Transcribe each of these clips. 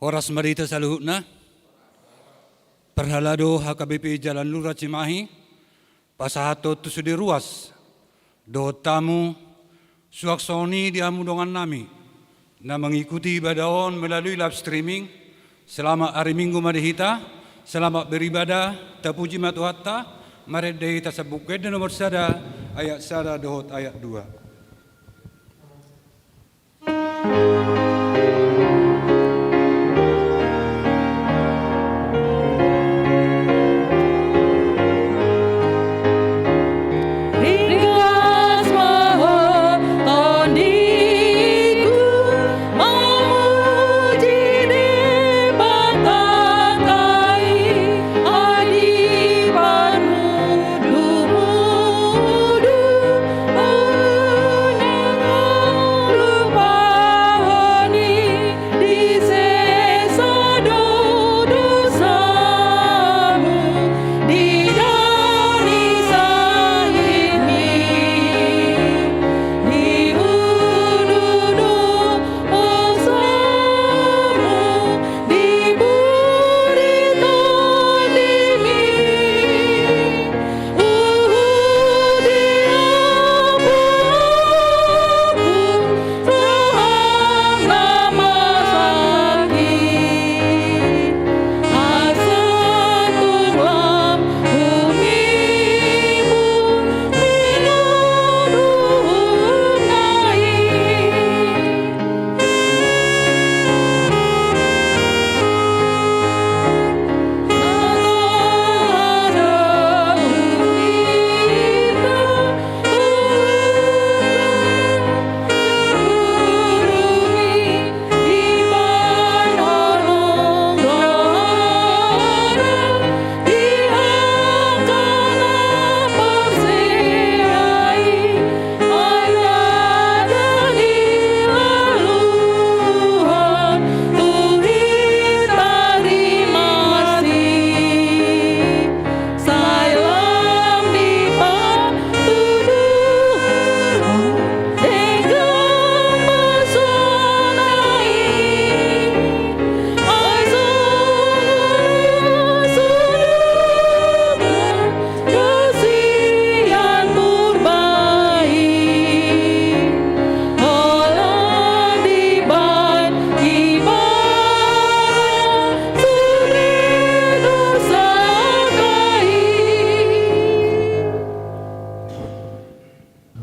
Oras marita sa luhut na. Perhalado HKBP Jalan Lura Cimahi, pasahato tusudi ruas, do tamu suaksoni di amudongan nami, na mengikuti ibadaon melalui live streaming, selama hari Minggu madihita, selamat beribadah, tapuji matuhatta, maredei tasabuked dan nomor sada, ayat sada dohot ayat 2.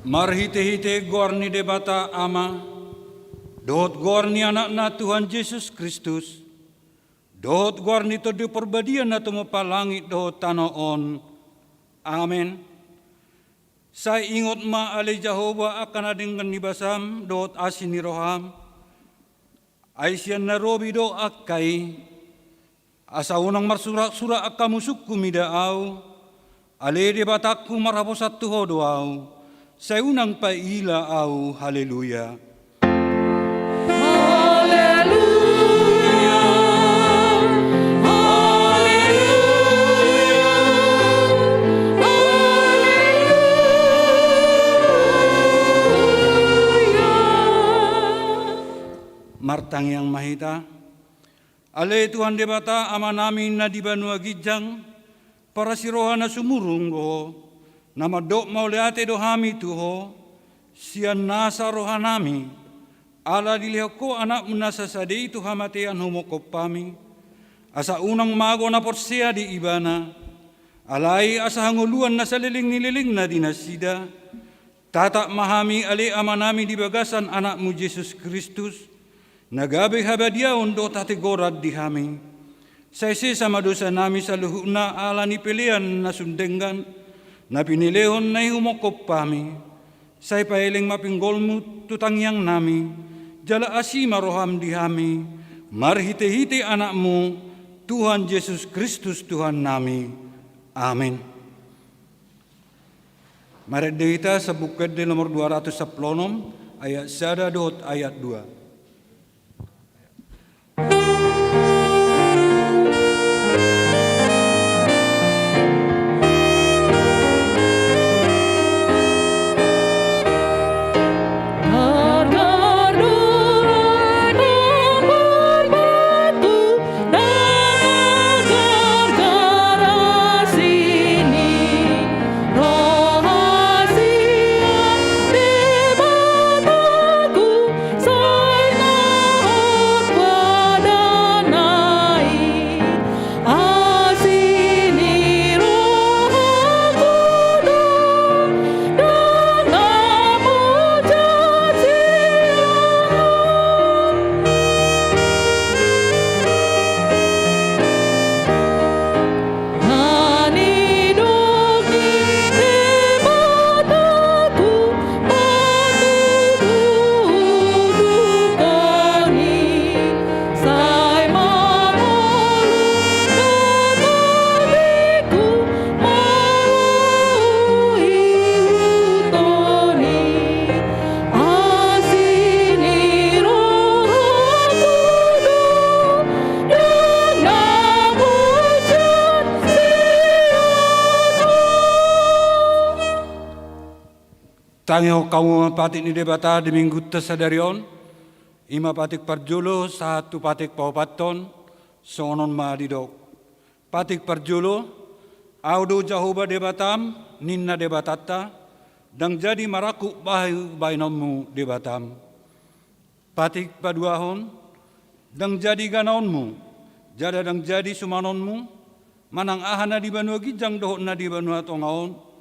Marhite-hite gorni debata ama, dohot gorni anak na Tuhan Yesus Kristus, dohot gorni to di perbadian na tumupalangit dohot tanoon. Amen. Saya ingot ma ali Jehovah akan ading kanibasam, dohot asin ni roham, ay siyan na robi do akay, asa unang marsurak-surak akamusuk kumidaaw, ali debatakku marhabosat tuho doaw, sa unang paila au, haleluya. Haleluya, haleluya, haleluya. Martang yang mahita, ale Tuhan debata ama namin na di banua gijang, para sirohan na sumurung go, nama dok mauleate dohami tuho, sian nasa rohanami, ala dilihoko anak munasa sadei tuhamatean homokopami, asa unang mago na porsea di ibana, alai asa hanguluan na saliling-nililing na dinasida, tatak mahami ali amanami di bagasan anakmu Yesus Kristus, nagabe habadiaon do tatigorad di hami, saisi sama dosa nami sa luhuna ala ni pilihan na sundenggan, na pinilehon na humokop pami, say pailing mapinggolmu tutangyang nami, jala asima roham dihami, marhite-hite anakmu, Tuhan Yesus Kristus Tuhan nami. Amin. Maredita sa bukid di nomor 210, ayat sada dot ayat 2. Harga doa nomor batu Tangiho kamu patik ni debata di minggu tesadarion, ima patik parjolo satu patik paupaton, sonon ma didok. Patik parjolo, audo Jehovah debatam, ninna debatata, dang jadi maraku bahu bainamu debatam. Patik paduahon, dang jadi ganaonmu, jada dang jadi sumanonmu, manang ahana di banua gijang dohot na di banua tongaon,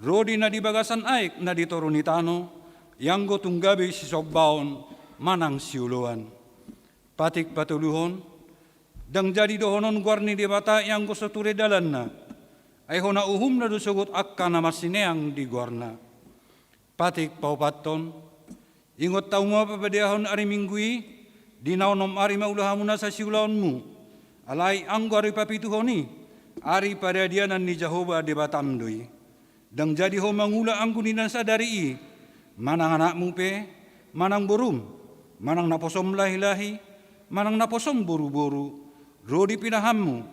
rodi na di bagasan aik na di torunitano, yang go tunggabi si sobbaon, manang siuluan. Patik patuluhon, dang jadi dohonon guarni di bata yang go sature dalan na, ay hona uhum na dusugot akka na masineang di guarna. Patik paupaton, ingot tau mo papadiahon ari minggui, dinaonom ari maulahamu na sa siulaonmu, alay anggo ari papituhoni, ari paradianan ni Jehovah di batamdui. Dang jadi ho mangula ang kuninan sa dari, manang anakmu pe, manang borum, manang naposom lahi-lahi, manang naposom boru-boru, rodi pinahammu,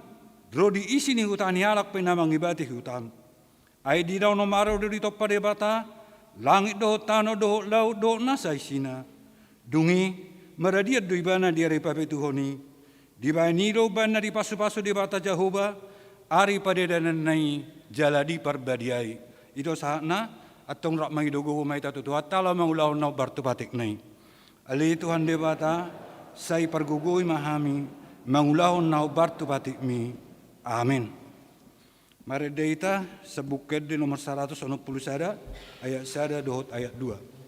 rodi isi ni hutan hialak pinamang ibati hutan. Ay di daw nomaro di top pada bata, langit doh tano doh laut doh nasa isina. Dungi, maradiat do ibana di ari papituhoni, di ba nido bana di pasu-pasu di bata Jehovah, ari pada danan nai jaladi parbadiai. Ito sana atong rak mangidugo may tatutuhat tala mangulaw na bartu patik nai. Ali Tuhan debata say pargugoy mahami mangulaw na bartu patik mi. Amin. Mari data sa bukid di nomor 160 sada ayat sada dohot ayat 2.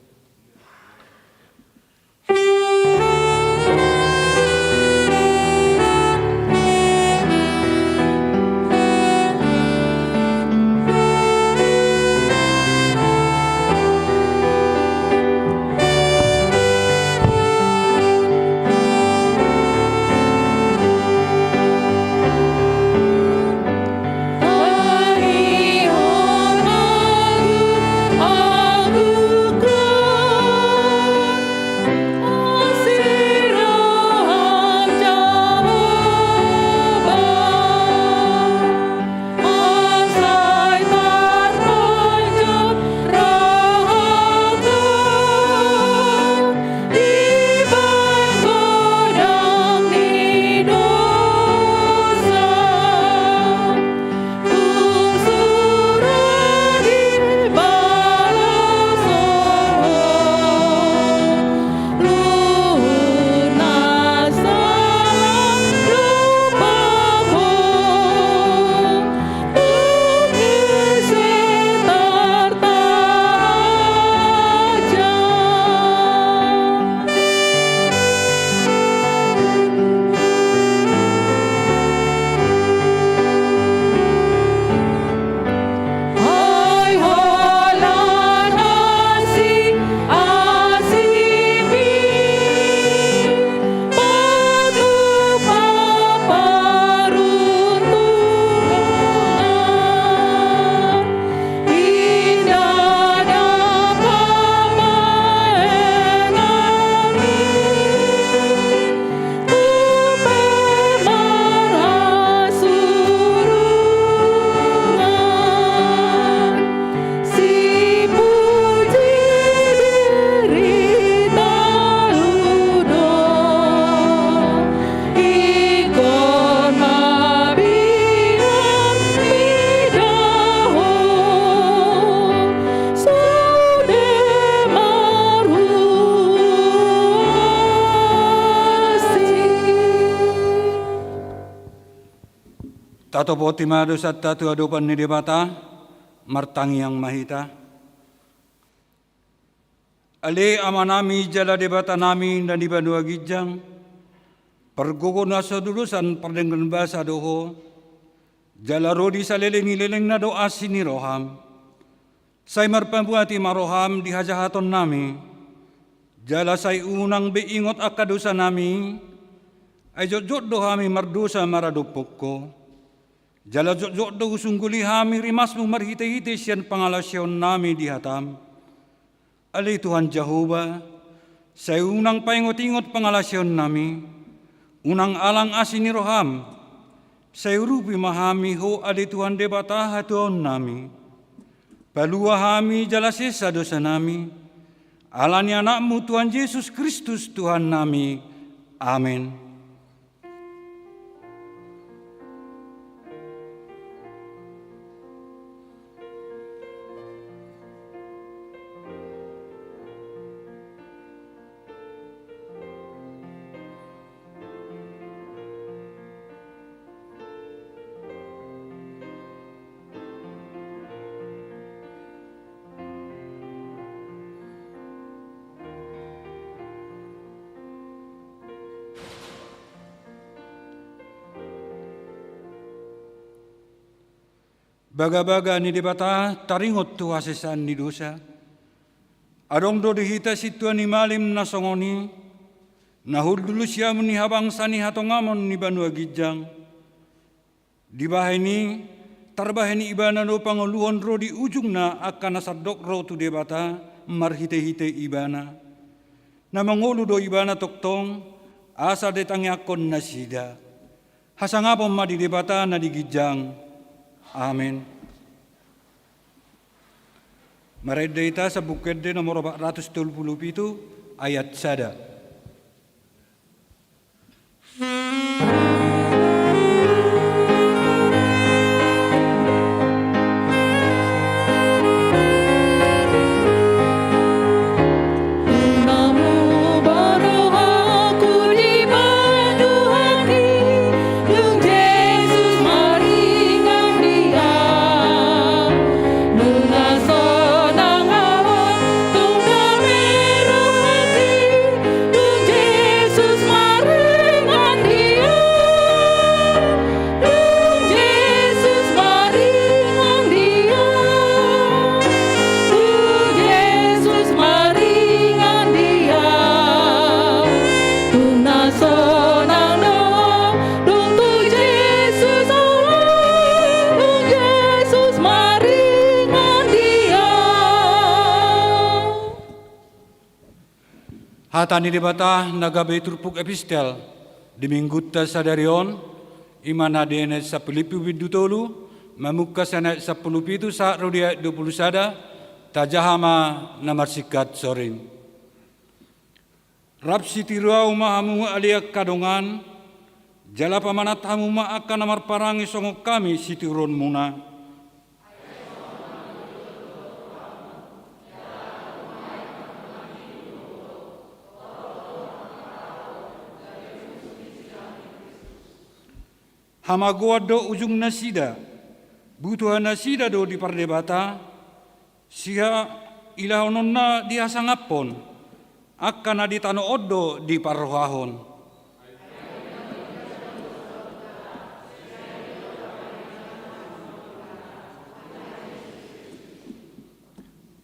Tato potimado sa tatu adopan ni debata, martangi yang mahita. Ale amanami jala debata nami dan di Bandua Gijang, pergogo nasa dulusan perdengan bahasa doho, jala rodi sa leleng-leleng na doa sini roham, say marpambuati maroham di hajahaton nami, jala say unang beingot akadusa nami, ay jod-jod dohami mardusa maradupok ko, jala jod-jod do usungguli hami rimas mo marhite-hite siyan pangalasyon nami di hatam. Ali Tuhan Jehovah, sa unang paingot-ingot pangalasyon nami, unang alang asin ni roham, sa urupi mahami ho ali Tuhan debata hatuon nami. Palua kami jala sesa dosa nami. Alani anakmu Tuhan Yesus Kristus Tuhan nami. Amin. Baga-baga ni debata taringot tu hasesan ni dosa. Adong do dihita situan ni malim na songoni. Nahul dulu siya ni habang sani hatongamon ni Banua Gijang. Di bahay ni tarbahay ni ibana do panguluan ro di ujung na akan nasadok ro tu debata marhite-hite ibana. Na mangulu do ibana toktong asa detangi akon na sida. Hasangapon ma di debata na di Gijang. Amin. Maredeta sa bukid din nomor 477 ayat sada. Hatani debata nagabe turpuk epistel di minggutta sadarion iman adene sa Filipi widutolu mamukka sana sa pulupitu sa rodia 20 sada tajahama namarsikat sorin. Rab sitirua umahamu aliak kadongan jala pamanat hamu ma akan namar parangi songok kami sitirun muna. Hamagoa do ujung nasida, butuh nasida do di pardebata, siha ilahononna diasangapon, akan aditano odo di parrohahon.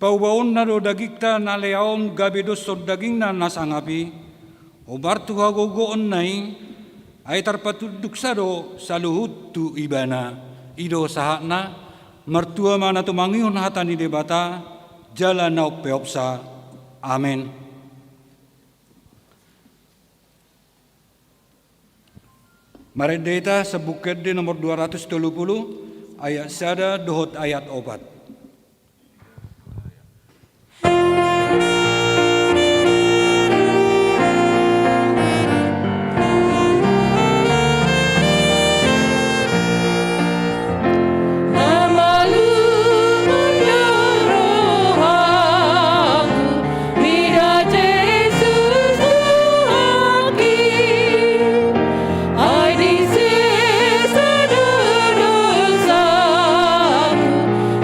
Paubaon na do dagikta na leaom gabidos so daging na nasangapi, obartu hagogoon nai, ay tarpatuduk sado sa luhut tu ibana ido sahakna mertua mana tu mangiun hatani debata jala nau peopsa. Amin. Maredeta sebuked di nomor 230 ayat sada dohot ayat obat.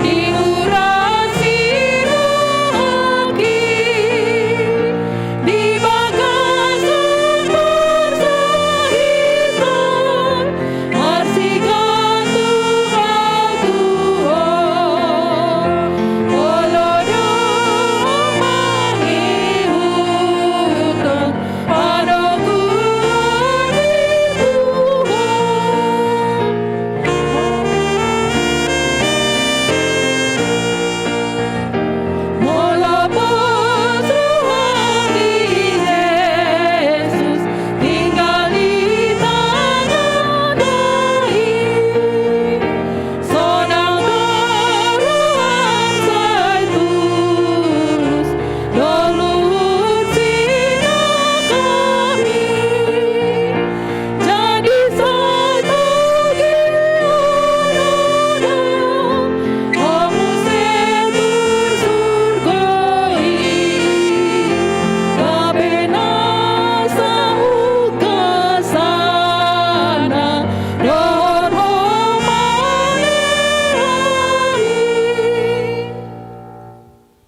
Di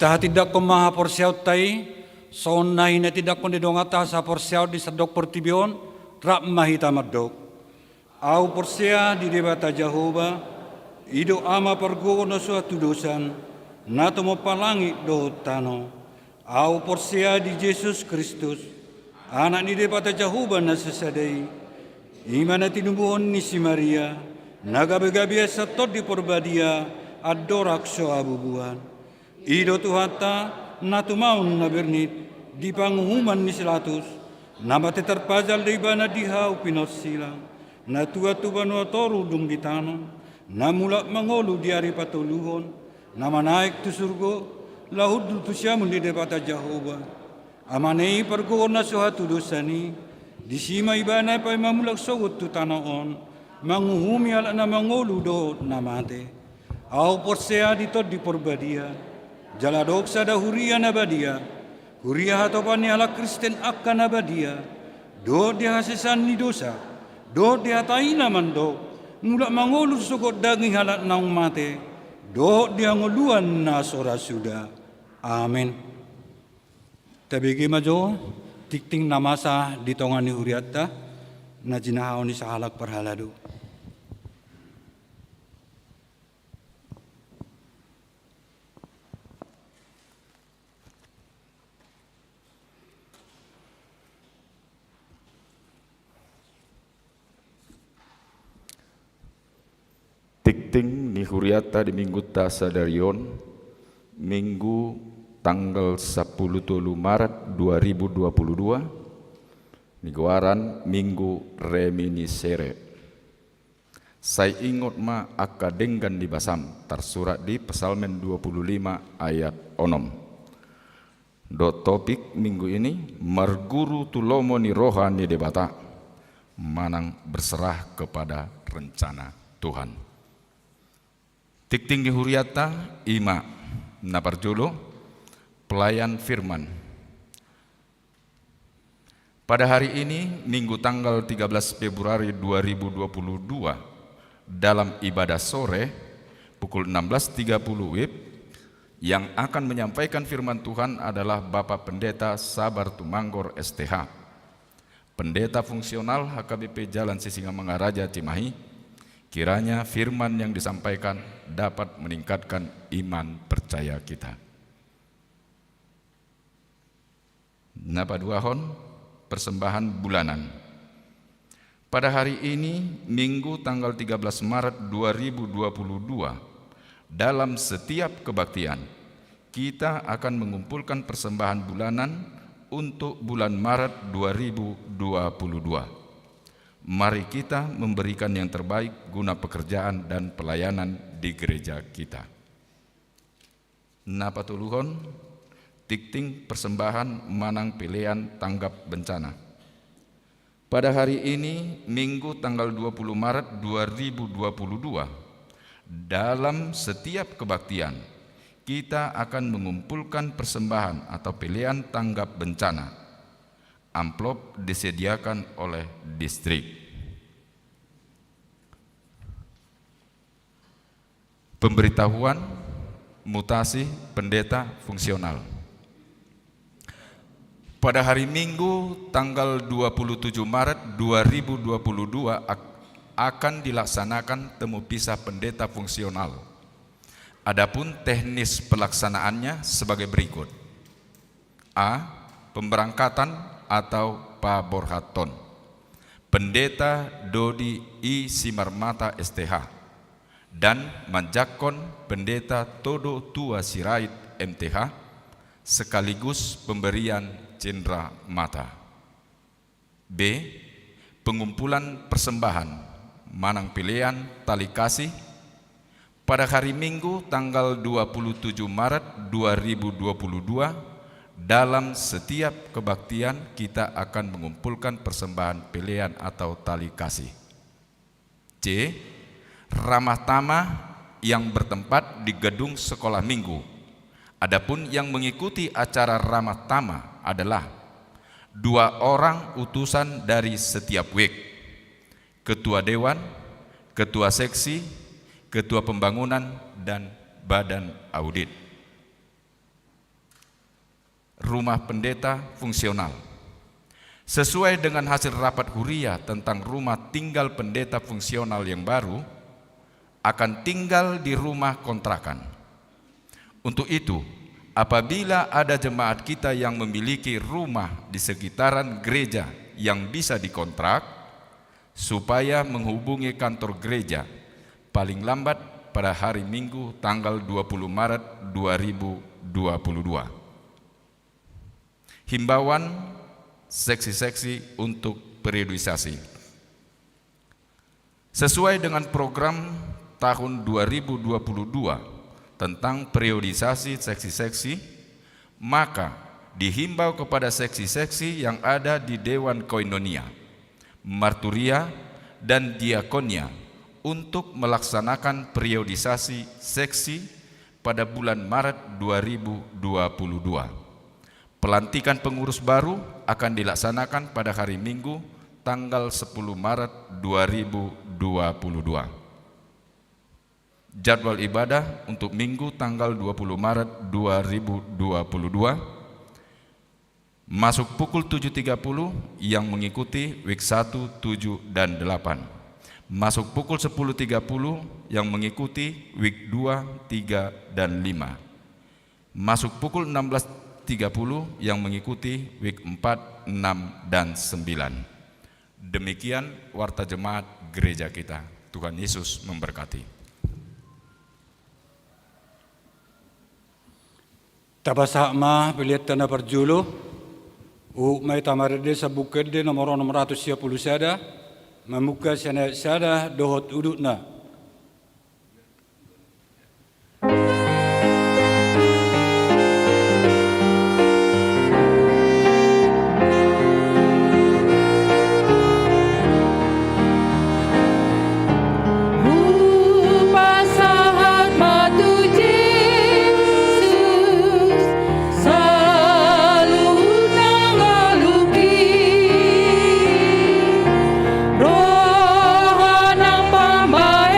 Ita tidak ko maha porsiaw tay, so nahi na tidak ko nidongata sa porsiaw di sadok portibion, rap mahita madok. Au porsia di debata Jehova, ido ama pergo na suatu dosan, nato mo palangi do tano. Au porsia di Yesus Kristus, anak ni debata Jehova na sesadai, imana tinubuhon ni si Maria, nagabi-gabi sa tod di porbadia, adorak so abubuhan. Ido tuhata na tumaon na bernit, di panghuman ni silatus, na matiterpazal di bana dihaw pinos silang, na tuwa-tuwa no toru dung ditano, na mula mangolu di ari patuluhon, na manaik tu surgo, lahud tu siyamun di debata Jehova. Amanei pergoon na suhatu dosani, di sima ibana pa'y mamulak sogot tu tanaon, manghuhumi ala na mangolu do na mate. Au porsea dito di porbadia, jaladok sada huria nabadia, huria hatopan ni ala Kristen akan nabadia, do dia hasesan ni dosa, do dia taina mando, mulak mangolu sokot daging halat naung mate, do dia ngoluan na sora suda. Amin. Tabigi majo, tikting namasa ditongan ni huriata, na jinahaw ni sa halak parhalado. Tikting ni huriata di minggu tasadarion, minggu tanggal 10 Maret 2022, niguaran minggu reminiscere. Saya ingot ma akadenggan di basam, tersurat di Psalmen 25 ayat 6. Do topik minggu ini, marguru tulomo ni rohani debata, manang berserah kepada rencana Tuhan. Tikting di huriata ima naparjolo pelayan firman. Pada hari ini minggu tanggal 13 Februari 2022 dalam ibadah sore pukul 16.30 WIB yang akan menyampaikan firman Tuhan adalah Bapak Pendeta Sabar Tumanggor STH, Pendeta Fungsional HKBP Jalan Sisingamangaraja Cimahi. Kiranya firman yang disampaikan dapat meningkatkan iman percaya kita. Napaduahon persembahan bulanan. Pada hari ini, Minggu tanggal 13 Maret 2022, dalam setiap kebaktian, kita akan mengumpulkan persembahan bulanan untuk bulan Maret 2022. Mari kita memberikan yang terbaik guna pekerjaan dan pelayanan di gereja kita. Napatuluhon, tikting persembahan manang pilihan tanggap bencana. Pada hari ini, Minggu tanggal 20 Maret 2022, dalam setiap kebaktian, kita akan mengumpulkan persembahan atau pilihan tanggap bencana. Amplop disediakan oleh distrik. Pemberitahuan mutasi pendeta fungsional. Pada hari Minggu tanggal 27 Maret 2022 akan dilaksanakan temu pisah pendeta fungsional. Adapun teknis pelaksanaannya sebagai berikut. A. Pemberangkatan atau paborhaton. Pendeta Dodi I Simarmata STH dan manjakon Pendeta Todo Tua Sirait MTH sekaligus pemberian cendera mata. B. Pengumpulan persembahan manang pilihan tali kasih pada hari Minggu tanggal 27 Maret 2022. Dalam setiap kebaktian kita akan mengumpulkan persembahan pilihan atau tali kasih. C. Ramah tamah yang bertempat di gedung sekolah minggu. Adapun yang mengikuti acara ramah tamah adalah 2 orang utusan dari setiap week, ketua dewan, ketua seksi, ketua pembangunan, dan badan audit. rumah pendeta fungsional. Sesuai dengan hasil rapat huria tentang rumah tinggal pendeta fungsional yang baru, akan tinggal di rumah kontrakan. Untuk itu, apabila ada jemaat kita yang memiliki rumah di sekitaran gereja yang bisa dikontrak, supaya menghubungi kantor gereja paling lambat pada hari Minggu tanggal 20 Maret 2022. Himbauan seksi-seksi untuk periodisasi. Sesuai dengan program tahun 2022 tentang periodisasi seksi-seksi, maka dihimbau kepada seksi-seksi yang ada di Dewan Koinonia, Marturia, dan Diakonia untuk melaksanakan periodisasi seksi pada bulan Maret 2022. Pelantikan pengurus baru akan dilaksanakan pada hari Minggu tanggal 10 Maret 2022. Jadwal ibadah untuk Minggu tanggal 20 Maret 2022 masuk pukul 7.30 yang mengikuti week 1, 7, dan 8. Masuk pukul 10.30 yang mengikuti week 2, 3, dan 5. Masuk pukul 16.30 yang mengikuti week 4, 6, dan 9. Demikian warta jemaat gereja kita. Tuhan Yesus memberkati. Tabasa ma pilihat tanah perjulu, may tamarede sa bukid de nomor 610 sada, mamuka sada dohot udut na. Rohanang pambayan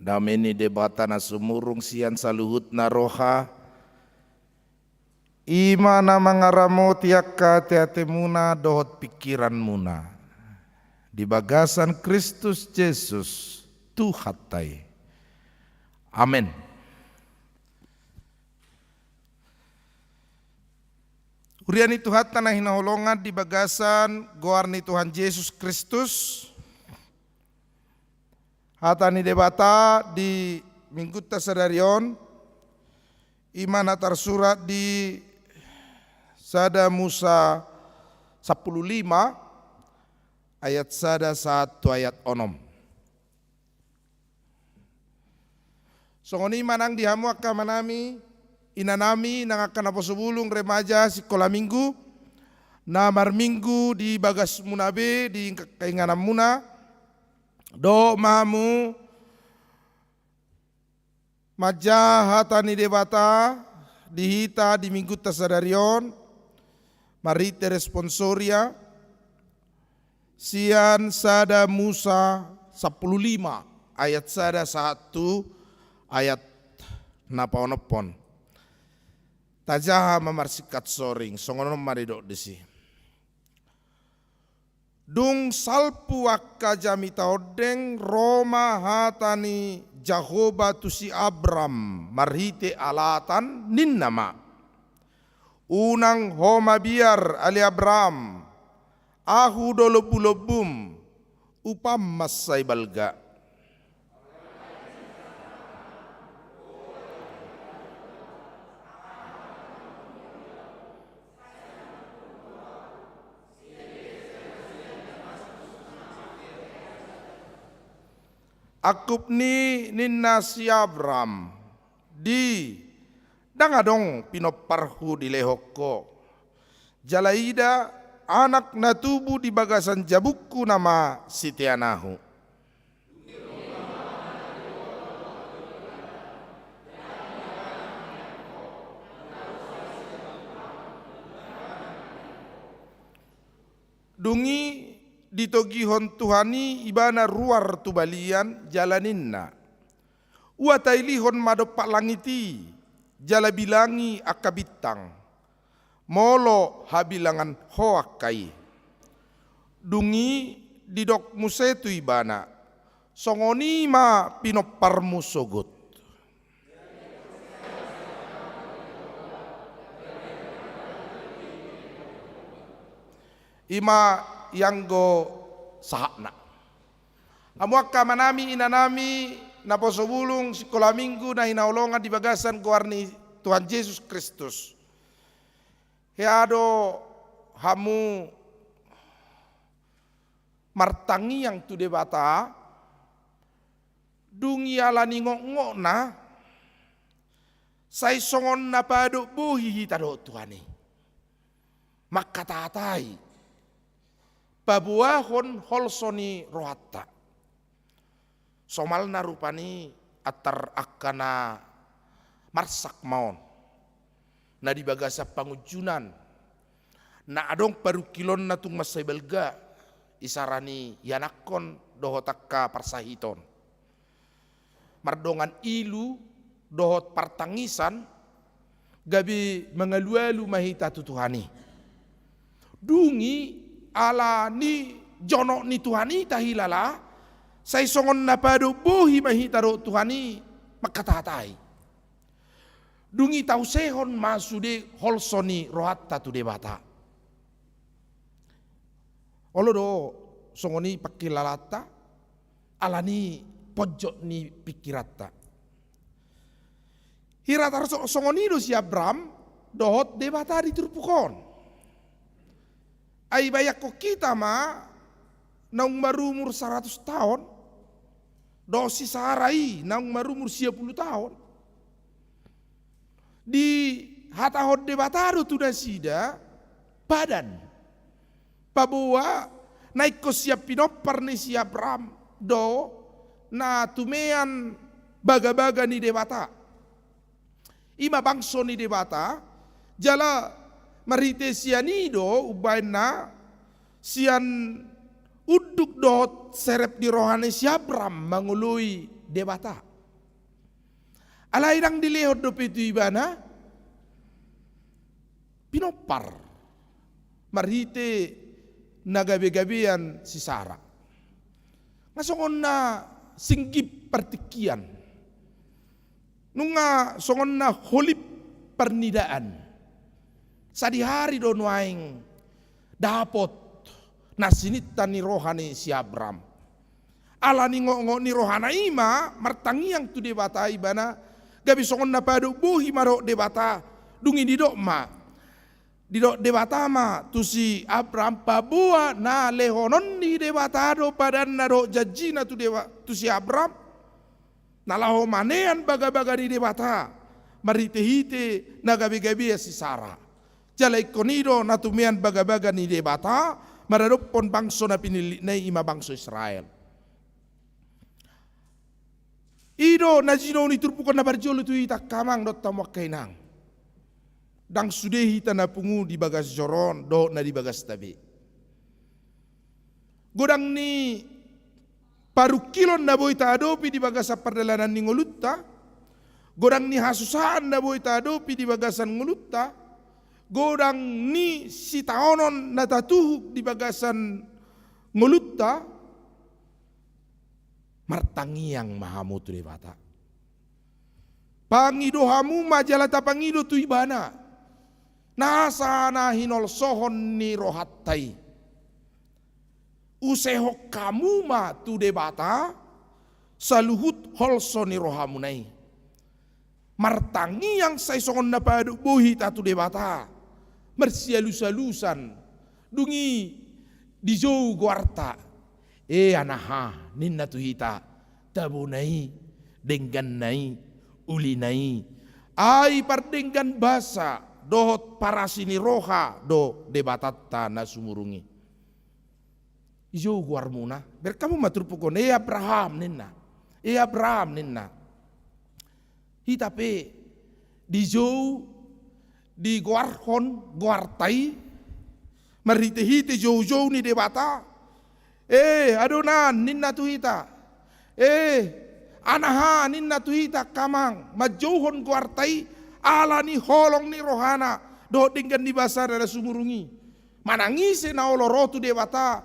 dameni debata na sumurung sian saluhut na roha, ima na mangaramo tiaka teate muna dohot pikiran muna, di bagasan Kristus Yesus Tuhatai. Amin. Uriani Tuhan tanah hinaholongan di bagasan goarni Tuhan Yesus Kristus. Hatani debata di minggu tasadarion iman atar surat di Sada Musa 15 ayat sada 1 ayat 6. Songoni manang dihamu akka manami inanami nang akan apa sebulung remaja sekolah minggu na marminggu di bagas munabe di kainganam muna do mamu majahatani debata dihita di minggu tasadarion marite responsoria sian sada Musa 15 ayat sada 1 ayat napaonopon tajaha mamarsikat soring songono maridok desi dung salpu akka jamita odeng Roma hatani Jahoba tusi Abram marhite alatan nin nama unang homa biar ali Abram ahu dolobulobum upam masai balga. Akup ni ninna si Abram di dangadong pinoparhu di lehoko jalaida anak natubu di bagasan jabukku nama sitianahu. Dungi ditogihon Tuhani ibana ruar tubalian jalaninna. Uatailihon madopak langiti jala bilangi akabitang. Molo habilangan hoakai. Dungi didok musetu ibana. Songoni ma pinoparmu sogot. Ima yanggo sahakna. Amuakka manami inanami naposobulung sekolah minggu na hinaulongan di bagasan goarni Tuhan Yesus Kristus. Heado hamu martangi yang tu debata dungi alani ngok na sai songon na padu buhi hitado Tuhani. Makatatai babuahon holsoni rohatta. Somal narupani atar akana marsak maon. Na di bagasa pangujunan. Na adong paru kilon na tung masay belga. Isarani yanakon dohotakka parsahiton. Mardongan ilu dohot partangisan. Gabi mengalualu mahita tutuhani. Dungi ala ni jono ni Tuhani tahilala say songon napado buhi mahitaro Tuhani makatatai dungi tau sehon masude holsoni rohatta tu debata olodo songoni pakilalata alani pojok ni pikiratta hiratar songoni do si Abram dohot debata diturpukon. Ai bayak ko kita ma naung marumur 100 tahun dosi sarai naung marumur 10 tahun di hatahod debataro tu dasida badan pabuwa naik ko siap pinopar ni si Abram do na tumean baga-baga ni debata ima bangso ni debata jala marite sianido ubain na sian uduk dot serep di rohani si Abram mangului debata. Alairang dilehot do pitu ibana pinopar marhite nagabe-gabean si Sara. Ngasongon na singgip partikian. Nunga songon na holip pernidaan. Sadihari do nuaing dapot nasinitan ni rohani si Abram. Ala ni ngo ni rohana ima martangiang tu debata ibana gabi songon na padu buhi maro debata dungi didok ma didok debata ma tu si Abram pabua na lehonon ni debata do padan na do jajina tu si Abram na laho manean baga-baga di debata marite-hite na gabi-gabi si Sara jalai konido na tumian baga-baga ni debata maradopon bangso na pinili na ima bangso Israel. Ido na jino ni turpukan na barjolo tu ita kamang dot tamuak kainang. Dang sudehi na pungu di bagas joron do na di bagas tabi. Godang ni paru kilon na boy ta adopi di bagas perdalanan ni ngolutta. Godang ni hasusahan na boy ta adopi di bagasan ngolutta. Godang ni si taonon na tatuhuk di bagasan ngolutta. Martangiang mahamutu debata. Pangido hamu majalata pangido tu ibana. Nasa na hinol sohon ni rohattai. Useho kamu ma tu debata. Saluhut holso ni rohamunai. Martangiang say songon na padu buhi tatu debata. Mersialusalusan. Dungi dijau guarta. Anaha ninna tuhita tabunai dengganai ulinai ai pardenggan basa dohot parasini roha do debatatta na sumurungi ijo guarmuna berkamu matur pukon Abraham ninna hitape dijo di guarhon guartai marite-hite jo ni debata adonan ninna tuhita. Anaha ninna tuhita kamang. Majauhon guartai ala ni holong ni rohana. Do dinggan di basar ada sumurungi. Manangise na olorotu dewata.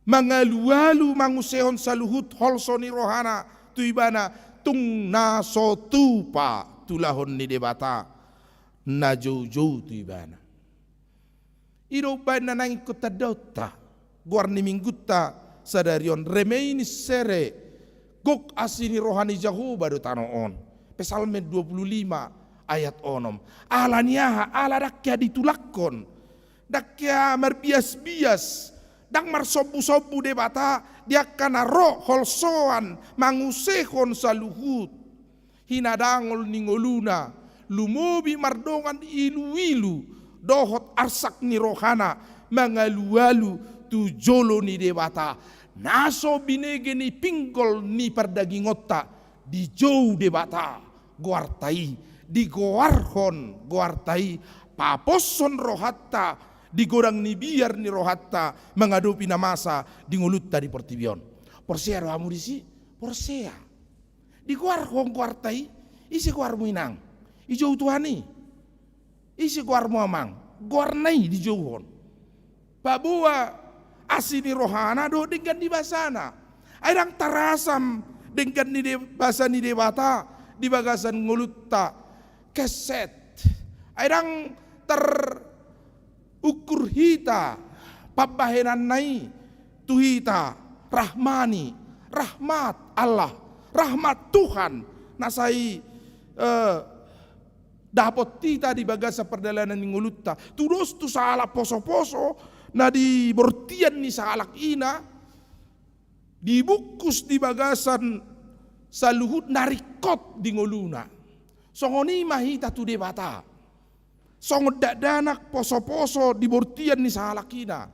Mangalu-alu mangusehon saluhut holso ni rohana. Tuibana tung naso tupa tulahon ni dewata. Na jau-jau tuibana. Iroban na nangikot tadauta. Guarni minggutta sadarion remaini sere gok asini rohani jahu baru tanoon. Pesalme 25 ayat onom. Alaniaha ala dakya ditulakon. Dakya marbias-bias. Dang marsobu-sobu debata. Dia kana roh holsoan mangusehon saluhut. Hinadangol ningoluna. Lumobi mardongan ilu-ilu. Dohot arsak ni rohana. Mangalu-alu. Tu jolo ni debata naso binege ni pinggol ni pardagingota di jou debata guartai di goarhon guartai paposon rohatta di gorang ni biar ni rohatta mengadopi namasa di ngulutta di portibion porsea rohamu disi porsea di goarhon guartai isi guarmu inang ijou tuhani isi guarmu amang guarnai di jouhon babua asini rohana do dengan di basana. Airang tarasam dengan di basa ni debata di bagasan ngulutta keset. Airang terukur hita pabahenan nai tuhita rahmani rahmat Allah rahmat Tuhan nasai dapat tita di bagasa perdalanan ngulutta terus tu salah poso-poso na di bortian ni salak ina dibukus di bagasan saluhut narikot di ngoluna songoni mahita tu debata songod danak poso-poso di bortian ni salak ina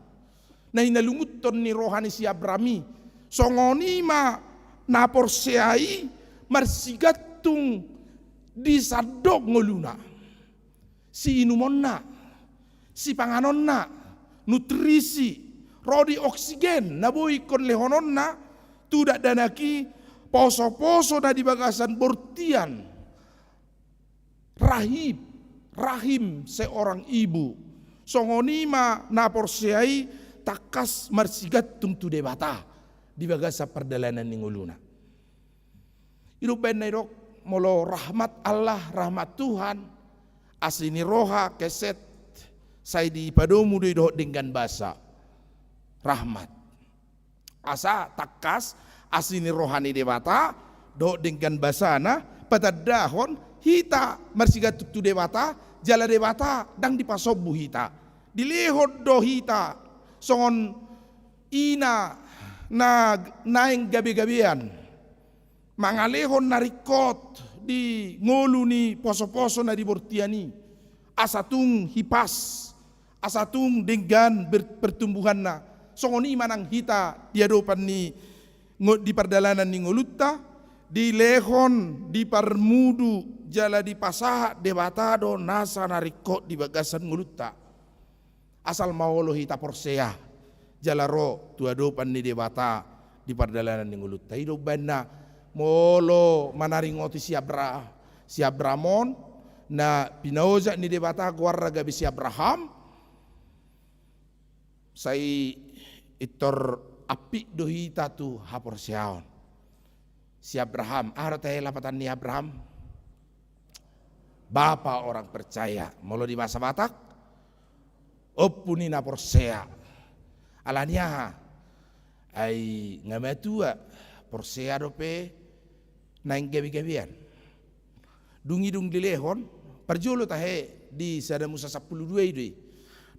na hinalunguton ni rohani si Abrami songoni ma naporseai marsigatung di sadok ngoluna si inumonna si panganonna nutrisi, rodi oksigen, naboy kon lehonon na, tudak danaki, poso-poso na di bagasan bortian, rahim seorang ibu. Songonima na porsiai takas marsigat tungtu debata di bagasa perdalanan ninguluna. Hidup benedok molo rahmat Allah, rahmat Tuhan, asini roha keset saya di padomu do dengan basa rahmat. Asa takas asini rohani debata do dengan basana patadahon hita marsigat tu debata jala debata dang dipasobu hita dilehod do hita songon ina na naeng gabi-gabian mangalehon narikot di ngolu ni poso-poso na di bortiani asatung hipas asatung dengan pertumbuhan na songon imanang hita diadopan ni di perdalanan ni ngolutta di lehon di parmudu jala di pasaha debatado nasa nariko di bagasan ngolutta asal maolo hita porsea jala ro tuadopan ni debata di perdalanan ni ngolutta hidup bana molo manaringoti si Abramon na pinaoja ni debata guarra gabi si Abraham sai itor api dohita tu haporsiaon si Abraham tahe lapatan ni Abraham bapa orang percaya molo di masa Batak opuni na porsea alania ai ngamatua porsea dope naing gabi-gabian dung dilehon perjolo tahe di sada Musa 12 itu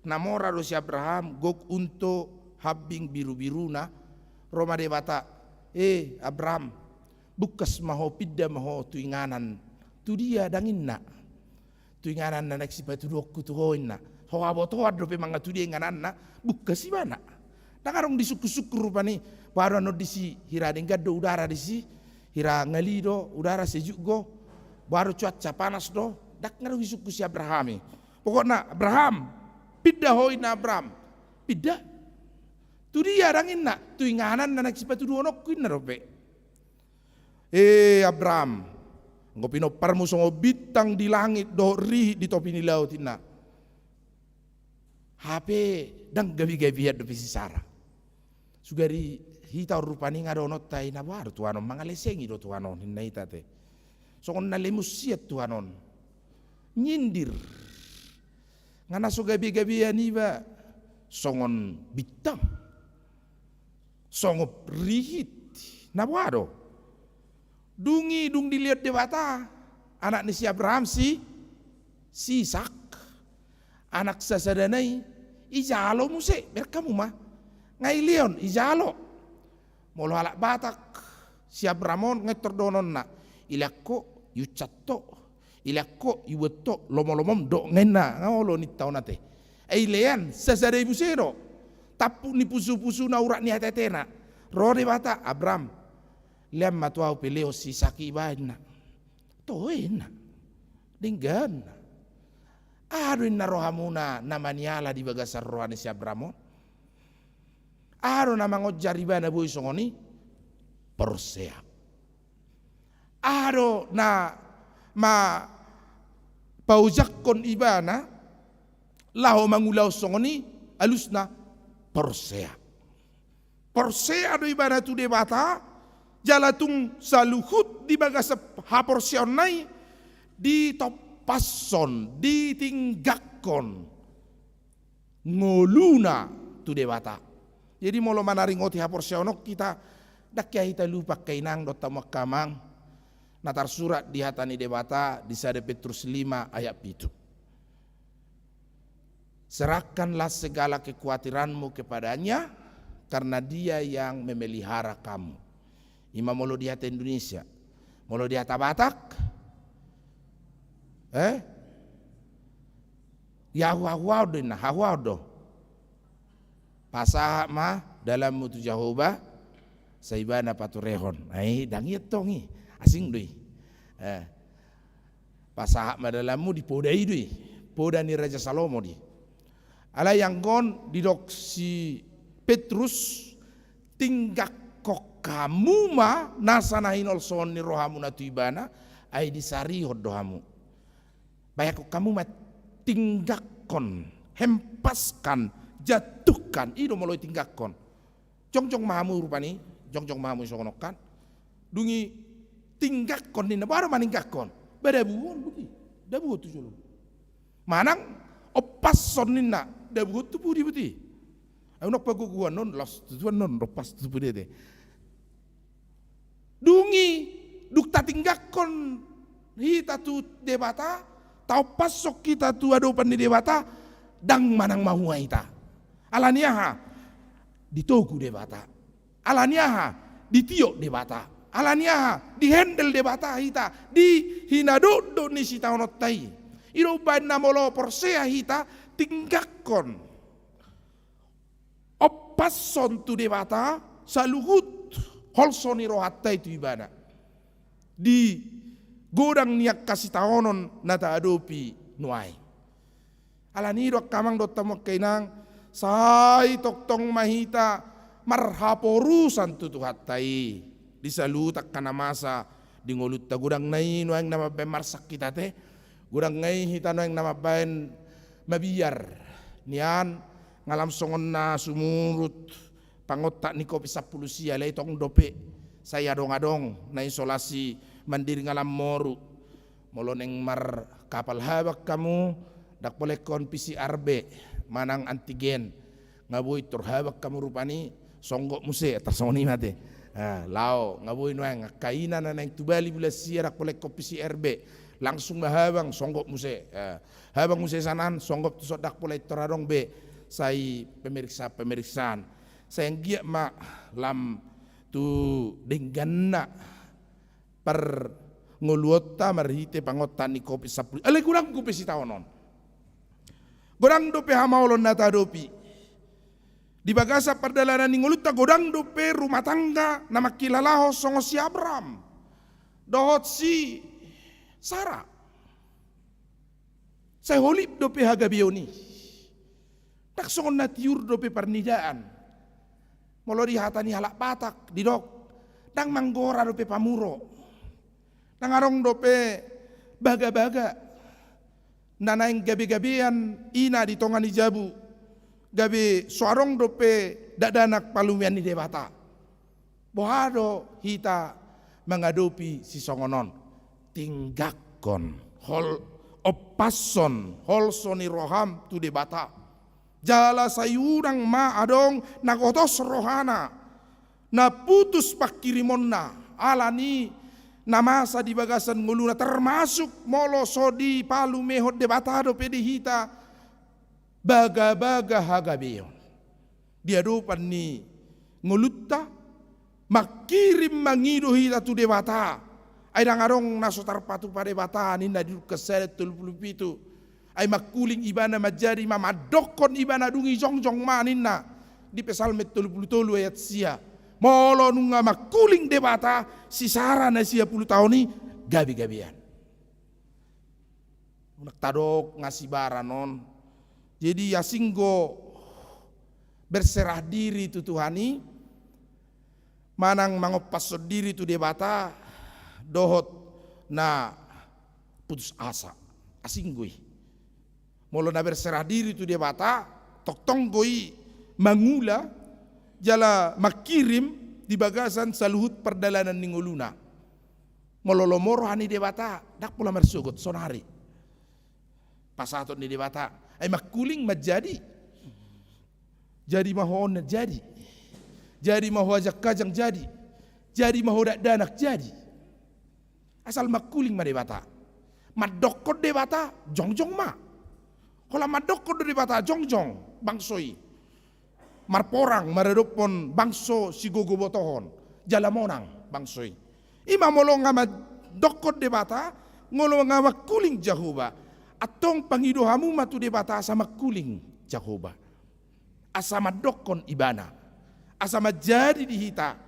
namora do si Abraham gok untuk habing biru-biruna Roma debata Abraham bukas maho pidda maho tuinganan tu dia danginna tuinganan na naksipa tu dokku tu hoinna ho aboto adro pe manga tu dia ngananna bukas ibana dangarong disuku-suku rupani baru ano disi hira dengaddo udara disi hira ngalido udara sejuk go baru cuaca panas do dak ngarong disuku si Abraham pokokna Abraham pidda hoina Abraham pidda tu dia rangin nak tu inganan na nagsipatu duonok kuin na rope Abraham ngopino parmu songo bintang di langit do ri di topi ni laut ina HP dang gabi-gabi do pisi Sara sugari hita rupani ngadonot tai na baru tuanon mangalesengi do tuanon hinna hita te songon na lemusiat tuanon nyindir ngana so gabi-gabian iba songon bintang songop rihit nabwado dung dilihat debata anak ni si Abraham si Ishak anak sasadanai ijalo muse berkamu mah ngai leon ijalo molo halak Batak si Abraham ngetor donon na ilakko yucatto ilakko iwetto lomom do ngena ngolo ni taunate ai lean sasadai musero tapu ni pusu-pusu na urak ni hatetena rode bata Abraham lem matuau peleo si saki bana toena dinggan aduin na rohamuna namaniala di bagasar rohani si Abraham aro na mangojari bana boy songoni porsea aro na ma paujakkon ibana laho mangulau songoni alusna porsea do ibana tu debata jalatung saluhut di bagasa haporsion nai di topason di tinggakon ngoluna tu debata jadi molo manaringoti haporsionok kita dakya hita lupa kainang do tamakkamang natar surat di hatani debata di sada Petrus 5 ayat 7 serahkanlah segala kekhawatiranmu kepadanya karena dia yang memelihara kamu. Ima molo di hata Indonesia, molo di hata Batak, Yahuawado na Hahuado. Pasaha ma dalam mutu Jehovah saibana paturehon. Ai dangiet tongi asing doi. Pasaha ma dalammu dipodai doi. Poda ni Raja Salomo di. Ala yang gon didok si Petrus tinggak kok kamu ma nasanahin olson ni rohamu na tuibana ay disari dohamu Bayak kamu tinggakon, hempaskan, jatuhkan, ido moloi tinggakon. Jongjong mahamu rupani, jongjong mahamu sokonokan. Dungi tinggakon nina baru maninggakon. Badabuon buti, dabuon tu jolo. Manang opasson nina, dabuon tu budi buti. Ayo paguguan non los tuan non ropas tu budi de. Dungi dukta tinggakon hita tu debata, tau pasok kita tu adopan di debata, dang manang mahuwa ita. Alaniaha ditogu debata. Alaniaha ditiok debata. Alaniaha dihandle debata hita. Di hinadodo ni si taonot tai. Iro ban namolo porsea hita tinggakon. Opasson tu debata saluhut holsoni rohatta itu ibana. Di godang niak kasih taonon nata adopi nuai. Alani dok kamang dot tamok kainang sai toktong mahita marhaporusan tutu hattai. Disalutak kana masa di ngolut ta godang nai nuang nama ben marsak kita teh. Godang ngai hita nuang nama ben mabiar. Nian ngalam songon na sumurut pangotak ni kopi 10 sia lai tong dope. Saya adong-adong na isolasi mandiri ngalam moru. Moloneng mar kapal habak kamu dak boleh kon PCR-B manang antigen. Ngaboy turhabak kamu rupani songgok muse tersoni mate. Lao ngaboy nuang kainan na nang tubali bulas sia dak boleh kon PCR-B. Langsung mahabang songgok muse. Habang muse sanan songgok tusok dak boleh teradong B. Sai pemeriksaan. Saya giat mak lam tu denganna per ngoluota marhite pangotan ni kopi 10. Ale kurang kopi si taonon. Godang dope hamaolon nata dopi. Di bagasa perdalanan ni ngoluta godang dope rumah tangga nama kilalaho songo si Abram. Dohot si Sarah. Saya holip dope hagabioni. Tak songon natiur dope pernidaan. Molo di hatani halak patak di dok. Dang manggora dope pamuro. Dang arong dope baga-baga. Nanaing gabi-gabian ina di tongan di jabu. Gabi suarong dope dadanak palumian di debata. Bohado hita mengadopi si songonon. Tinggakon hol opasson hol soni roham tu debata. Jala sayurang ma adong nagotos rohana na putus pakirimonna alani namasa di bagasan nguluna termasuk molo sodi palu mehot debatado pedihita baga-baga hagabeon dia dopan ni ngulutta makirim mangido hita tu debata ay dangarong nasotar patu pa debata ninda di keseret tulpulupitu ay makuling ibana majari mamadokon ibana dungi jongjong maninna di pesalme 33 ayat sia molo nunga makuling debata si Sarah na sia 10 tahun ni gabi-gabian unak tadok ngasih bara non jadi yasinggo berserah diri tu Tuhani manang mangopas diri tu debata dohot na putus asa asinggoi molo na berserah diri tu dia bata tok tonggoi mangula jala makirim di bagasan saluhut perdalanan ningoluna molo lomoro hani dia bata dak pula mersugot sonari pasatot ni dia bata ay makuling majadi jadi mahon jadi maho ajak kajang jadi maho dak danak jadi asal makuling ma dia bata madokot dia bata jongjong ma. Kalau madokko dari bata jongjong bangsoi marporang maredopon bangso si gogo botohon jalamonang bangsoi ima molo ngama dokko de bata ngolo ngama kuling jahoba atong pangido hamu matu de bata sama kuling jahoba asama dokon ibana asama jadi dihita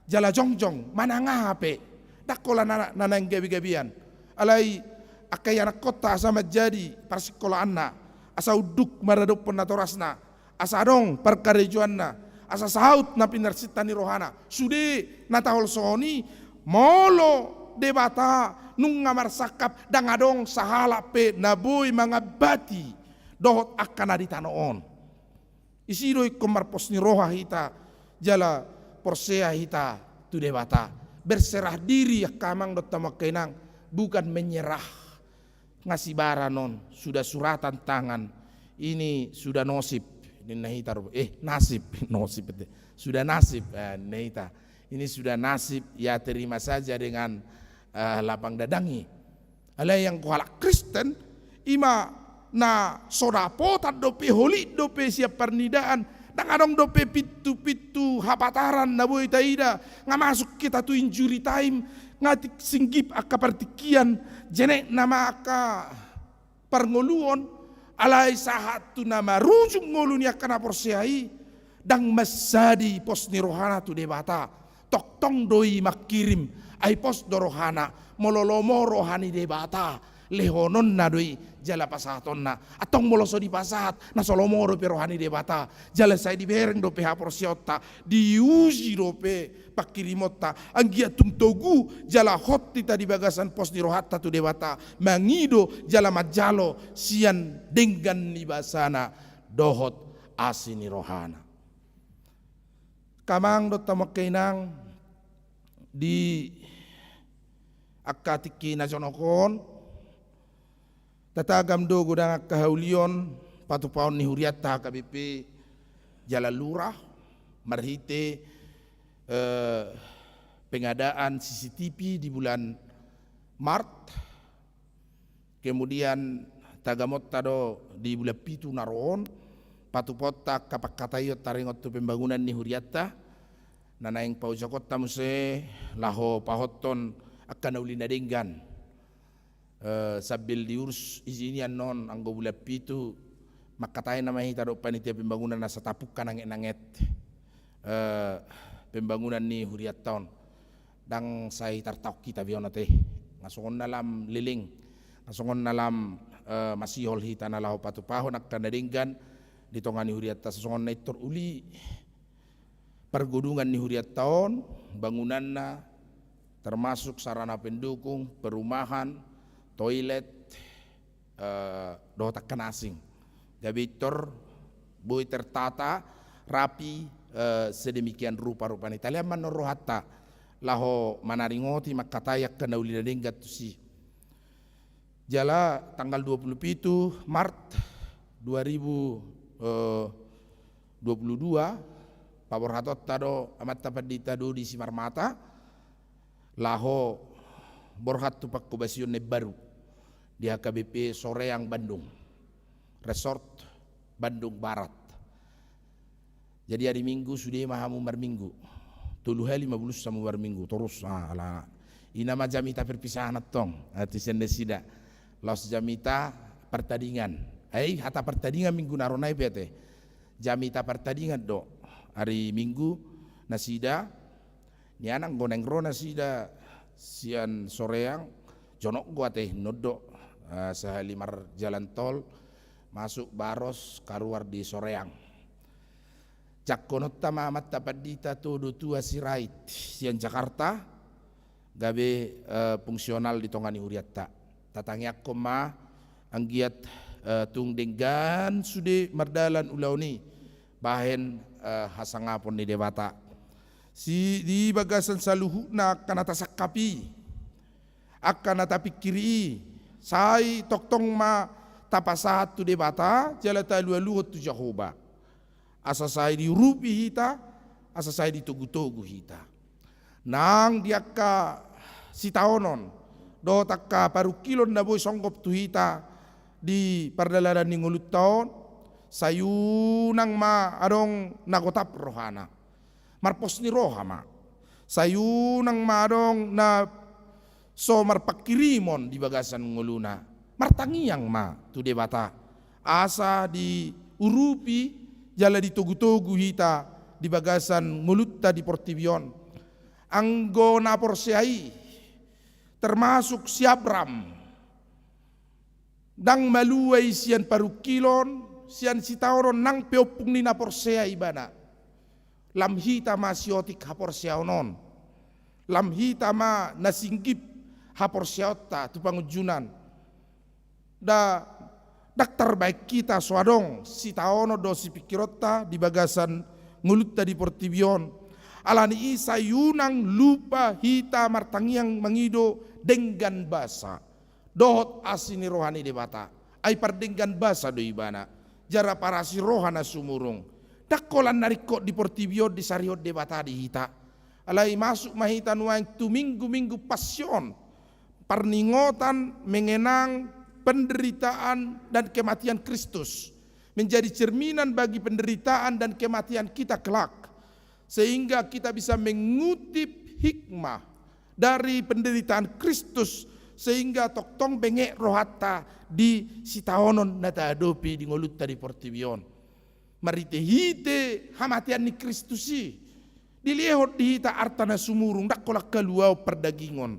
jala jongjong mana ngape dakola nanang gabi-gabian alai akai anak kota sama jadi persikola anak asa uduk maradopon natorasna asa dong perkarejuanna asa saut na pinarsitani rohana sude natahol soni molo debata nung ngamar sakap dangadong sahala pe naboy mga bati dohot akan aditanoon. Isidoy kumarpos ni roha hita jala porsea hita tu debata. Berserah diri kamang dot tamakkenang bukan menyerah. Ngasih baranon sudah suratan tangan ini sudah nasib ini nahita nasib nasib sudah nasib nahita ini sudah nasib ya terima saja dengan lapang dadangi. Ala yang kuhalak Kristen ima na sodapo tad dope holi dope siap pernidaan dan adong dope pitu hapataran na boy taida nga masuk kita tu injury time ngatik singgip akka partikian jenek nama akka perngoluon alai sahat tu nama rujung ngolunya kana porsiai dang masadi pos nirohana tu debata tok tong doi makirim ai pos dorohana mololomo rohani debata lehonon na doi jala pasaton na atong moloso di pasat na solomoro pe rohani debata jala sai di bereng dope haporsiota diuji dope pakirimota anggia tumtogu jala hotti tadi bagasan pos di rohata tu debata mangido jala majalo sian denggan ni basana dohot asini rohana kamang dot tamakkainang di akatiki na jonokon tatagam do gudang kahaulion patupaon ni huriata KBP Jala Lurah marhite pengadaan CCTV di bulan Maret, kemudian tagamot tado di bulan pitu naroon patupota kapakatayot taringot tu pembangunan ni huriata nanaing paujakot tamuse laho pahoton akan ulina denggan sabil diurus izinian non anggo bulan pitu makatay na mahita do panitia pembangunan na sa tapukan nanget pembangunan ni Huriat Town dang say tartaw kita biyon nate ngasongon nalam liling ngasongon nalam masihol hita na lao patupahon ak tanadinggan dito nga ni Huriat ta sasongon na itor uli pergudungan ni Huriat Town bangunan na termasuk sarana pendukung perumahan toilet dotak kanasing gabitor boy tertata rapi sedemikian rupa-rupa ni talian manorohata laho manaringoti makatayak kana ulina denggat si jala tanggal 27 Maret 2022 paborhatot tado amat tapadita do di Simarmata laho borhat tu pakubasyon ne baru di HKBP Soreang Bandung Resort Bandung Barat. Jadi hari Minggu sudah mahamu marminggu 3 50 sama marminggu terus ala inama jamita perpisahan tong ati sende sida los jamita pertandingan hata pertandingan minggu naronai pete jamita pertandingan do hari Minggu nasida ni anang goneng rona sida sian soreang jonok gua teh nodok sehalimar jalan tol masuk Baros karuar di Soreang jakkonot tama amat tapadita todo tua sirait sian Jakarta gabe fungsional di tongani huriatta tatangyak koma anggiat tung denggan sude mardalan ulauni bahen hasangapon di debata si di bagasan saluhu na kanata sakapi akan nata pikiri sai toktong ma tapasat tu debata jalata lualuhut tu Jehovah asa sai di rupi hita asa sai di tugu-tugu hita nang diaka si taonon do takka paru kilon na boy songgop tu hita di pardalaran ni ngulut taon sayunang ma adong nagotap rohana marpos ni rohama sayunang ma adong na so marpakirimon di bagasan nguluna martangiang ma tu debata asa di urupi jala di tugu-tugu hita di bagasan ngulutta di Portibion anggo na porsiai termasuk siabram dang maluai sian parukilon sian sitauron nang peopung ni na porsiai bana lam hita ma siotik haporsiaonon lam hita ma nasinggip hapor siota tu pangujunan da daktar baik kita suadong si taono do si pikirota di bagasan ngulutta di Portibion alani isa yunang lupa hita martangiang mangido denggan basa dohot asini rohani debata ai pardenggan basa do ibana jara parasi rohana sumurung dakkolan narikko di Portibion di sariot debata di hita alai masuk mahita nuang tu minggu passion perningotan mengenang penderitaan dan kematian Kristus menjadi cerminan bagi penderitaan dan kematian kita kelak, sehingga kita bisa mengutip hikmah dari penderitaan Kristus sehingga toktong bengek rohata di sitaonon nata adopi di ngolutta di Portibion marite hite hamatian ni Kristusi dilihot di hita artana sumurung dakkolak kaluau perdagingon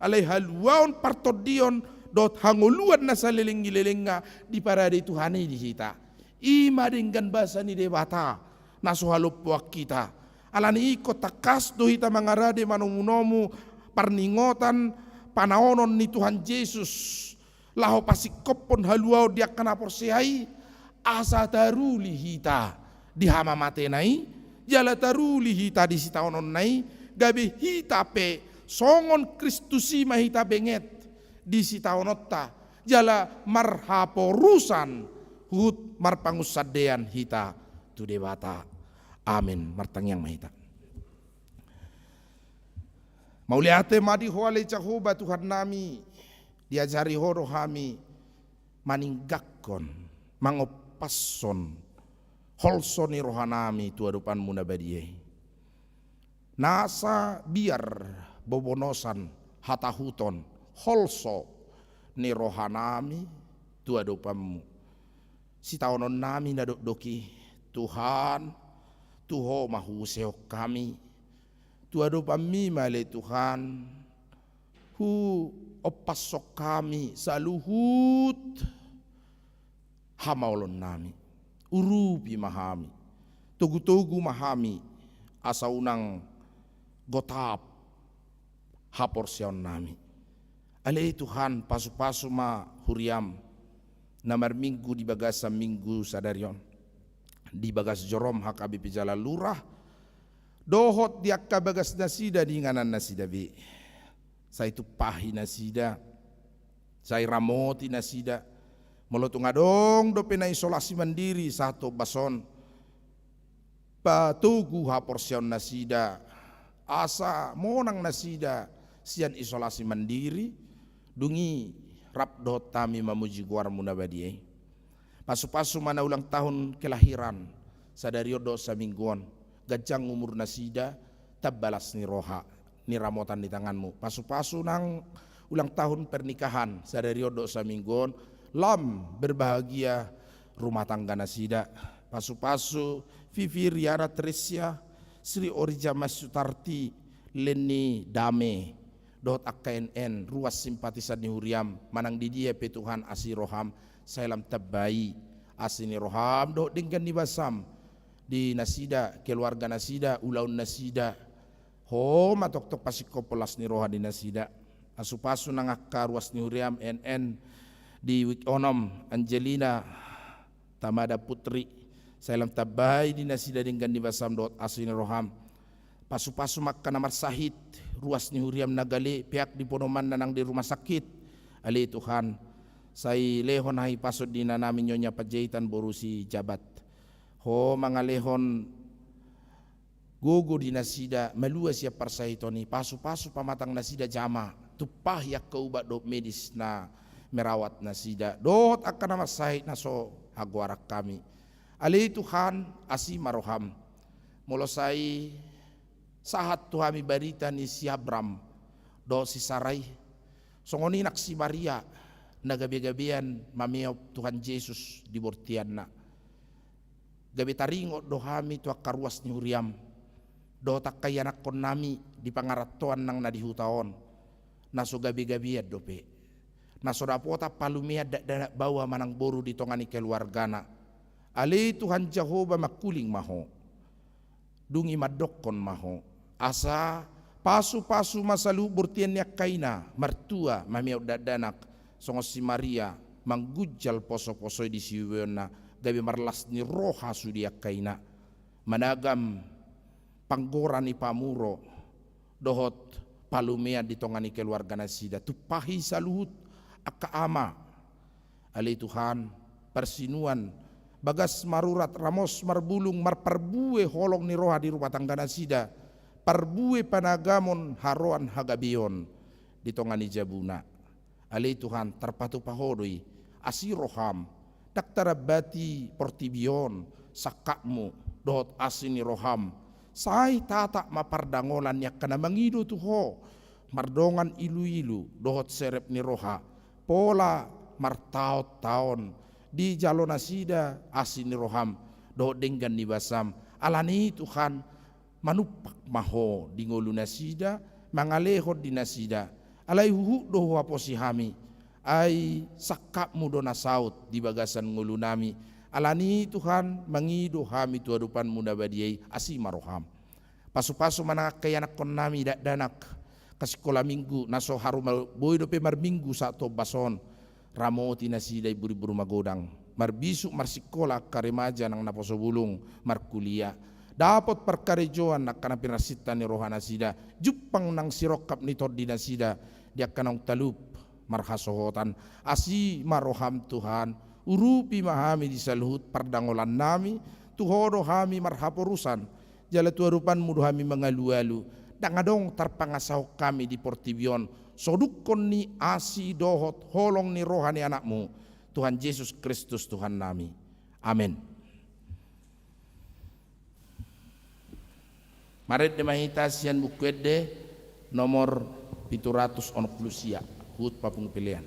alai haluaon partodion dot hangoluan na sa liling-lilinga di parade Tuhani di hita. Ima dengan basa ni debata na suhalupwak kita. Alani iko takas do hita mangarade manumunomu parningotan panaonon ni Tuhan Yesus. Laho pasikopon haluao dia kana porsehai asa taruli hita di hama mate nai jala taruli hita di sitaonon nai gabe hita pe songon Kristusi mahita benget di sitaonotta jala marhaporusan hut marpangusadean hita tu debata amin martangyang mahita mauliate madi hoale Jehovah Tuhan nami diajari horo hami maninggakon mangopasson holsoni rohanami tu adupan munabadiye nasa biar bobonosan hatahuton holso ni rohanami tu adopamu si taonon nami nadok doki Tuhan tuho mahuseo kami tu adopami male Tuhan hu opasok kami saluhut hamaulon nami urupi mahami tugu-tugu mahami asaunang gotap haporsion nami alei Tuhan pasu-pasu ma huriam namar minggu di bagasa minggu sadarion di bagas jorom hakabi pijala lurah dohot diakka bagas nasida di nganan nasida bi saya itu pahi nasida saya ramoti nasida molotung adong do pena isolasi mandiri satu bason patugu haporsion nasida asa monang nasida sian isolasi mandiri dungi rabdot tami mamuji guar munabadie pasu-pasu mana ulang tahun kelahiran sadario dosa mingguan gajang umur nasida tabbalas ni roha ni ramotan di tanganmu pasu-pasu nang ulang tahun pernikahan sadario dosa mingguan lam berbahagia rumah tangga nasida pasu-pasu Vivi Riara Tresya Sri Orija Masutarti Leni Dame dot AKNN ruas simpatisan ni huriam manang di dia petuhan asiroham salam tabai asini roham dot dengan ni basam di nasida keluarga nasida ulaun nasida ho matok tok pasiko polas ni roha di nasida asupasu nang akka ruas ni huriam NN di wikonom Angelina Tamada Putri salam tabai di nasida dengan ni basam dot asini roham pasu-pasu makka namar sahid ruas ni huriam nagale pihak di ponoman nanang di rumah sakit ali Tuhan say lehon hai pasod di namin nyonya pajahitan borusi jabat ho mga lehon gugu di nasida maluas ya parsahitoni pasu-pasu pamatang nasida jama tupah yak kaubat do medis na merawat nasida dot akan nama sahid na so hagwarak kami ali Tuhan asi maroham molosai sahat tuhami barita ni si Abram do si Sarai songoninak si Maria nagabi-gabian mamiop Tuhan Yesus di bortian na gabi taringo do hami tu akaruas ni huriam do takayanak kon nami di pangaratuan nang nadihutaon naso gabi-gabian dope naso dapota palumia dak bawa manang boru di tongani keluargana ali Tuhan Jehovah makuling maho dungi madokon maho asa Pasu-pasu masalu burtian yak kaina mertua mamiau dadanak songo si Maria manggujal poso-poso di siwena gabi marlas ni roha sudia kaina managam panggoran ni pamuro dohot palumea di tongani keluarga nasida tupahi saluhut aka ama alai Tuhan persinuan bagas marurat ramos marbulung marparbue holong ni roha di rumah tangga nasida parbue panagamon haroan hagabion di tongani jabuna alai Tuhan terpatu pahodoi asiroham daktarabati portibion sakakmu dohot asini roham sai tata mapardangolan yak kana mangido tuho mardongan ilu-ilu dohot serep ni roha pola martaot taon di jalo nasida asini roham dohot denggan ni basam alani Tuhan manupak maho di ngolu nasida mangalehot di nasida alai huhu doho aposihami ai sakakmu dona saut di bagasan ngulu nami alani Tuhan mangido hami tuadupan muda badiai asima roham pasu-pasu mana kayanak kon nami danak kasikola minggu naso harum boy dope mar minggu saat to bason ramoti nasida iburu-buru magodang marbisu marsikola karemaja nang naposo bulung markuliah dapat perkarejoan nak kana pirasita ni rohana sida jupang nang sirokap ni tod dinasida dia kanang talup marhasohotan asi maroham Tuhan urupi mahami di saluhut pardangolan nami tuhodo hami marhaporusan jala tuarupan mudu hami mengalu-alu dangadong tarpangasaw kami di Portibion sodukon ni asi dohot holong ni rohani anakmu Tuhan Yesus Kristus Tuhan nami amin. Maret de mahitasian bukwede nomor 700 onoklusia hut papung pilihan.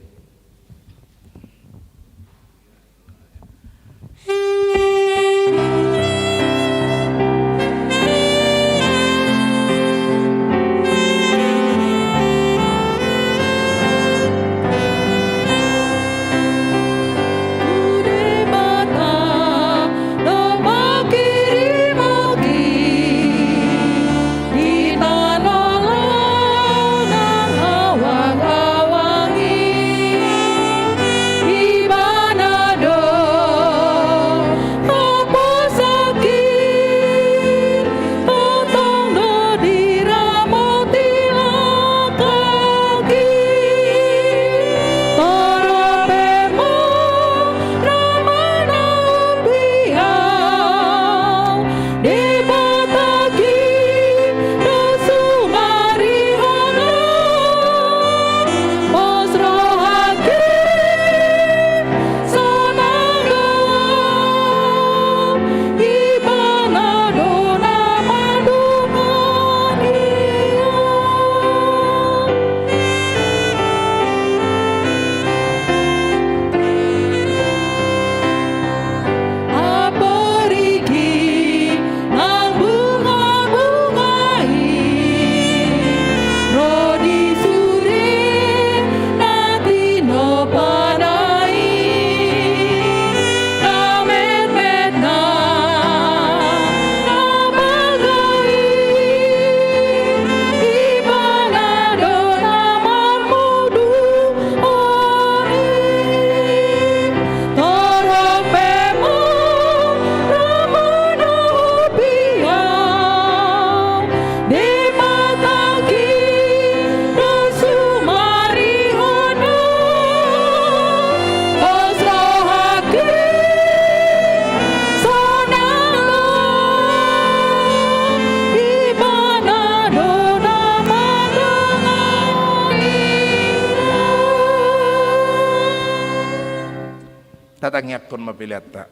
Tatangyak kon mapilata.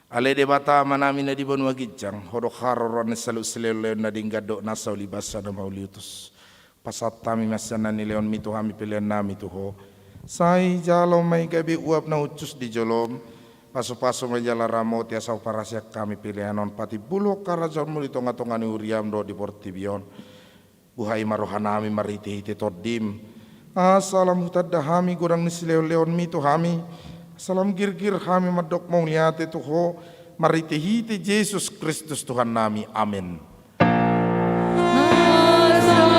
Ale de bata manami na di bonwa gijang hodo haroran salu selele na dinggado nasaw libasa na mauliutus. Pasat tami masana ni leon mito hami pilihan nami tuho. Sai jalo may gabi uap na ucus di jolom. Paso-paso may jala ramo ti asaw parasyak kami pilihanon pati bulok karajon mo dito nga tongani uriam do di Portibion. Buhay marohan nami mariti-hiti todim. Salam hutad hami gurang ni leon mito hami. Salam gir-gir kami madok mau lihat tuho mariti-hiti Yesus Kristus Tuhan nami amin. Nasa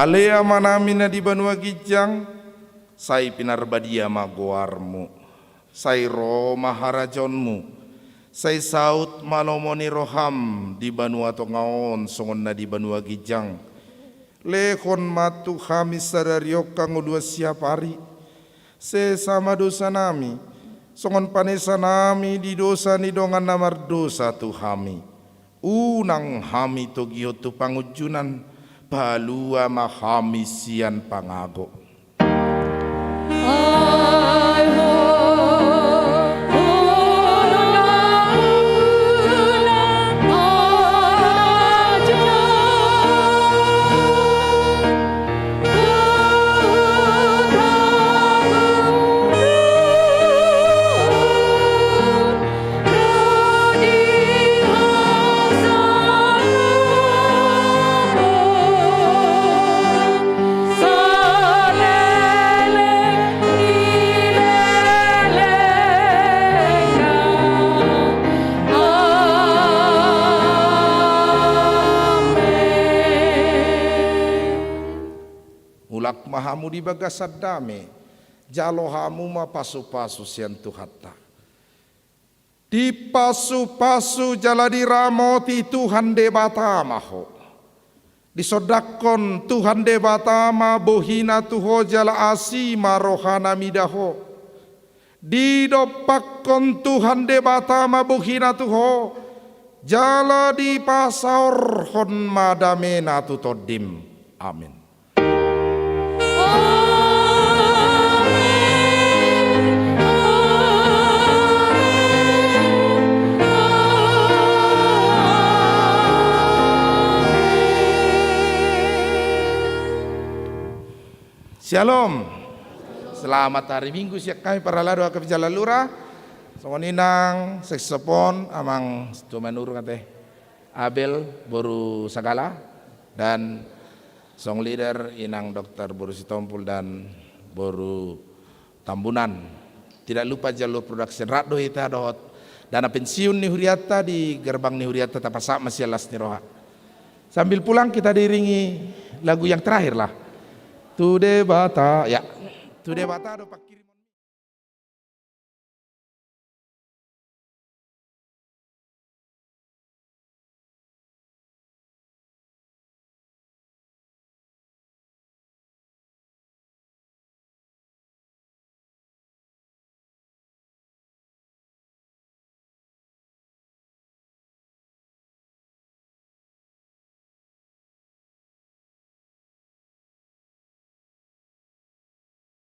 Ale amanami na di banua gijang, sai pinarbadia magoarmu, sai ro maharajonmu, sai saut malomoni roham di banua tongaon songon na di banua gijang. Lekon matu kami sadariok kang udua siap hari, sesama dosa nami, songon panesa nami di dosa ni dongan namar dosa tu kami. Unang hami togio tu pangujunan, palua mahami sian pangago. Mulak mahamu di bagasad dame, jalo hamu ma pasu-pasu sian Tuhata. Di pasu-pasu jala diramoti Tuhan debata maho. Disodakon Tuhan debata ma bohina tuho jala asima rohana midaho. Didopakon Tuhan debata ma bohina tuho jala di pasaur hon madamena tutodim. Amin. Shalom. Selamat hari Minggu siap kami para lado ke jalan lurah. Songoninang seksopon amang tumanur kate Abel boru sagala dan song leader inang Dr. Boru Sitompul dan Boru Tambunan. Tidak lupa jalur production Raddo hita dohot dana pensiun ni Huriata di gerbang ni Huriata tapasak masih alas ni roha. Sambil pulang kita diiringi lagu yang terakhir lah. Tude bata ya. Tude bata do pak kirim